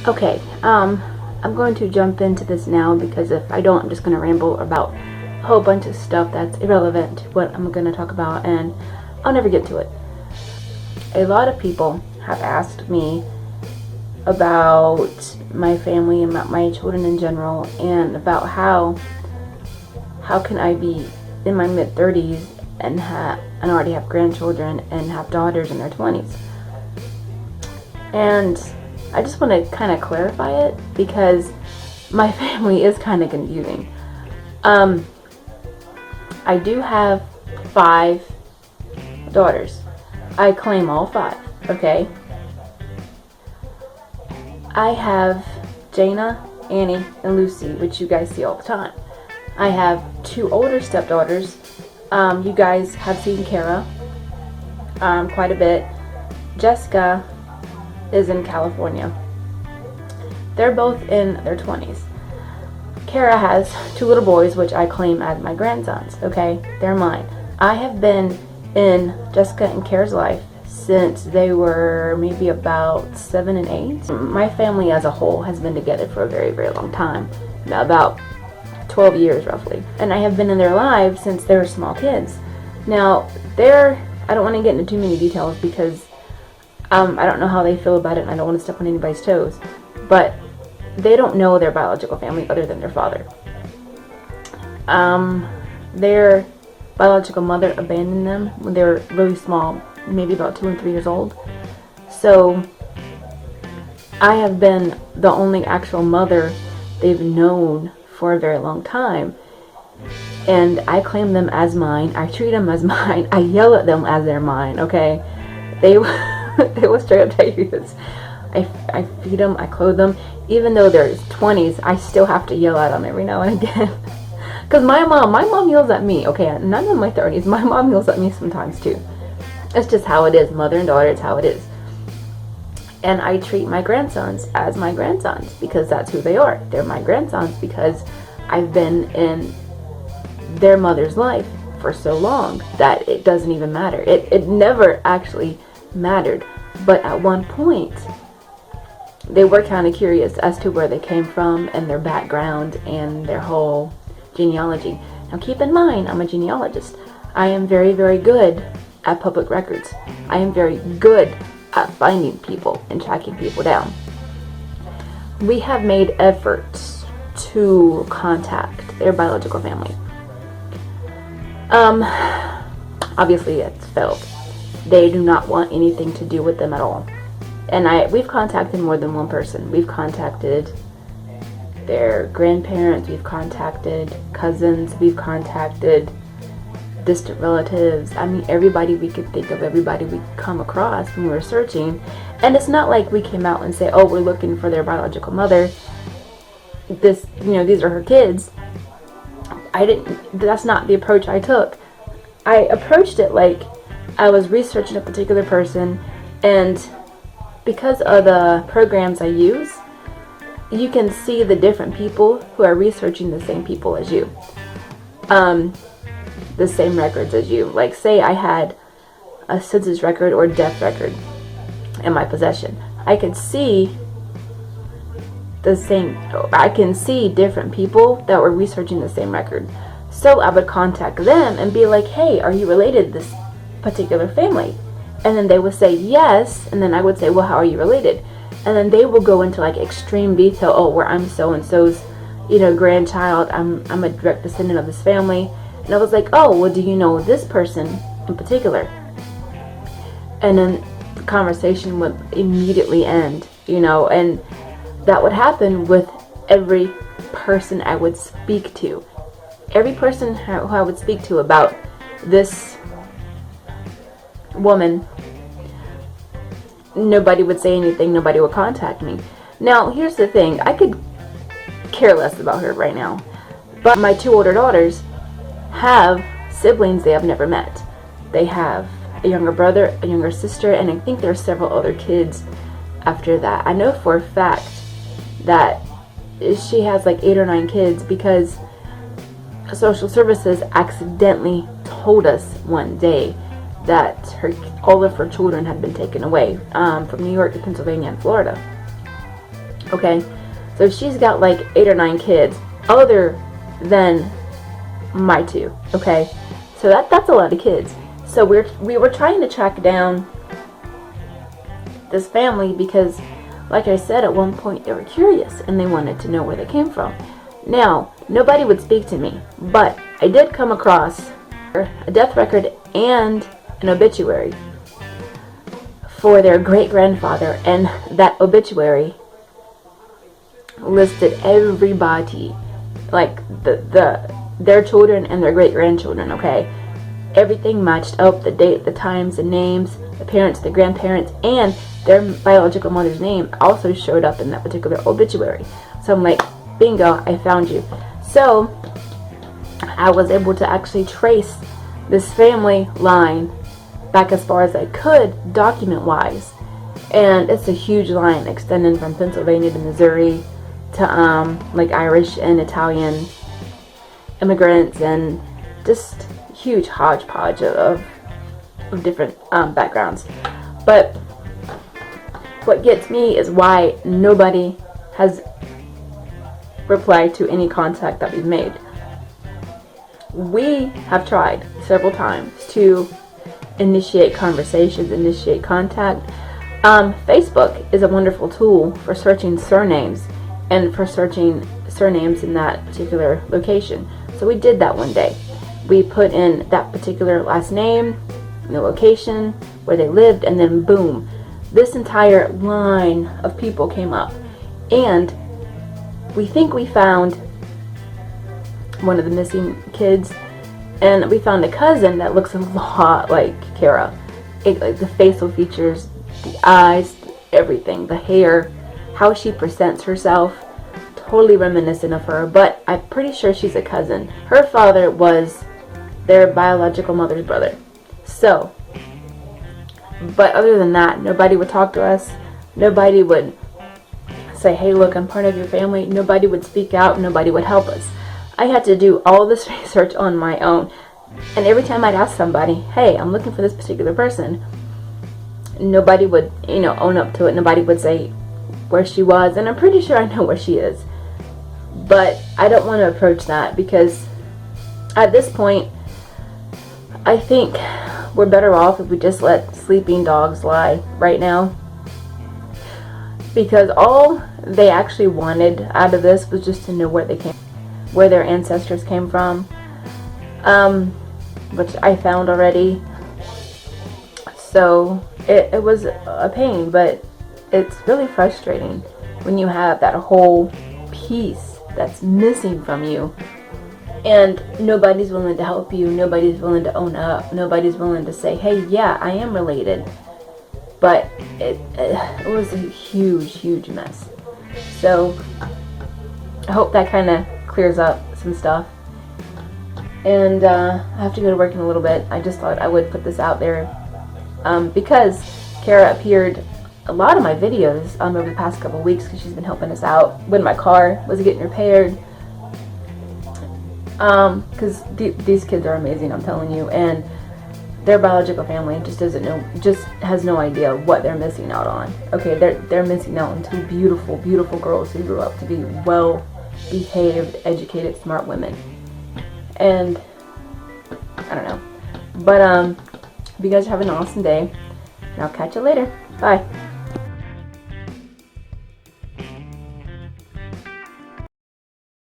Okay, I'm going to jump into this now because if I don't, I'm just going to ramble about a whole bunch of stuff that's irrelevant to what I'm going to talk about, and I'll never get to it. A lot of people have asked me about my family and about my children in general, and about how can I be in my mid-30s and already have grandchildren and have daughters in their 20s. And I just want to kind of clarify it because my family is kind of confusing. I do have 5 daughters. I claim all 5, okay? I have Jana, Annie, and Lucy, which you guys see all the time. I have 2 older stepdaughters. You guys have seen Kara quite a bit. Jessica is in California. They're both in their 20s. Kara has 2 little boys, which I claim as my grandsons, okay? They're mine. I have been in Jessica and Kara's life since they were maybe about 7 and 8. My family as a whole has been together for a very, very long time. About 12 years roughly. And I have been in their lives since they were small kids. Now, I don't want to get into too many details because I don't know how they feel about it and I don't want to step on anybody's toes. But they don't know their biological family other than their father. Their biological mother abandoned them when they were really small, maybe about 2 and 3 years old. So I have been the only actual mother they've known for a very long time, and I claim them as mine. I treat them as mine. I yell at them as they're mine, okay? They will straight up tell you this. I feed them, I clothe them. Even though they're 20s, I still have to yell at them every now and again. Because my mom yells at me, okay? And I'm in my 30s. My mom yells at me sometimes too. It's just how it is. Mother and daughter, it's how it is. And I treat my grandsons as my grandsons because that's who they are. They're my grandsons because I've been in their mother's life for so long that it doesn't even matter. It never actually mattered. But at one point, they were kind of curious as to where they came from and their background and their whole genealogy. Now keep in mind, I'm a genealogist. I am very, very good at public records. I am very good at finding people and tracking people down. We have made efforts to contact their biological family. Obviously it's failed. They do not want anything to do with them at all. And we've contacted more than one person. We've contacted their grandparents, we've contacted cousins, we've contacted distant relatives. I mean, everybody we could think of, everybody we come across when we were searching. And it's not like we came out and say, oh, we're looking for their biological mother. These are her kids. That's not the approach I took. I approached it like I was researching a particular person, and because of the programs I use, you can see the different people who are researching the same people as you. The same records as you. Like, say I had a census record or death record in my possession. I can see different people that were researching the same record. So I would contact them and be like, hey, are you related to this particular family? And then they would say yes, and then I would say, well, how are you related? And then they will go into like extreme detail. Oh, where I'm so and so's, grandchild. I'm a direct descendant of this family. And I was like, oh, well, do you know this person in particular? And then the conversation would immediately end, and that would happen with every person I would speak to. Every person who I would speak to about this woman, nobody would say anything, nobody would contact me. Now, here's the thing, I could care less about her right now, but my 2 older daughters have siblings they have never met. They have a younger brother, a younger sister, and I think there are several other kids after that. I know for a fact that she has like 8 or 9 kids because social services accidentally told us one day that all of her children had been taken away from New York to Pennsylvania and Florida. Okay, so she's got like 8 or 9 kids other than my 2. Okay, so that's a lot of kids. So we were trying to track down this family because, like I said, at one point they were curious and they wanted to know where they came from. Now, nobody would speak to me, but I did come across a death record and an obituary for their great-grandfather, and that obituary listed everybody, like their children and their great-grandchildren, okay? Everything matched up, the date, the times, the names, the parents, the grandparents, and their biological mother's name also showed up in that particular obituary. So I'm like, bingo, I found you. So I was able to actually trace this family line back as far as I could, document-wise. And it's a huge line extending from Pennsylvania to Missouri to like Irish and Italian immigrants, and just huge hodgepodge of different backgrounds. But what gets me is why nobody has replied to any contact that we've made. We have tried several times to initiate conversations, initiate contact. Facebook is a wonderful tool for searching surnames and for searching surnames in that particular location. So we did that one day. We put in that particular last name, the location, where they lived, and then boom, this entire line of people came up. And we think we found one of the missing kids, and we found a cousin that looks a lot like Kara. Like the facial features, the eyes, everything, the hair, how she presents herself, totally reminiscent of her, but I'm pretty sure she's a cousin. Her father was their biological mother's brother. So, but other than that, nobody would talk to us. Nobody would say, hey, look, I'm part of your family. Nobody would speak out. Nobody would help us. I had to do all this research on my own. And every time I'd ask somebody, hey, I'm looking for this particular person, nobody would, own up to it. Nobody would say where she was. And I'm pretty sure I know where she is. But I don't want to approach that because at this point, I think we're better off if we just let sleeping dogs lie right now. Because all they actually wanted out of this was just to know where they came, where their ancestors came from, which I found already. So it was a pain, but it's really frustrating when you have that whole piece that's missing from you. And nobody's willing to help you. Nobody's willing to own up. Nobody's willing to say, hey, yeah, I am related. But it was a huge, huge mess. So I hope that kind of clears up some stuff. And I have to go to work in a little bit. I just thought I would put this out there. Because Kara appeared a lot of my videos over the past couple of weeks because she's been helping us out when my car was getting repaired. Because these kids are amazing, I'm telling you, and their biological family just doesn't know, just has no idea what they're missing out on. Okay, they're missing out on 2 beautiful, beautiful girls who grew up to be well-behaved, educated, smart women. And I don't know, but you guys have an awesome day, and I'll catch you later. Bye.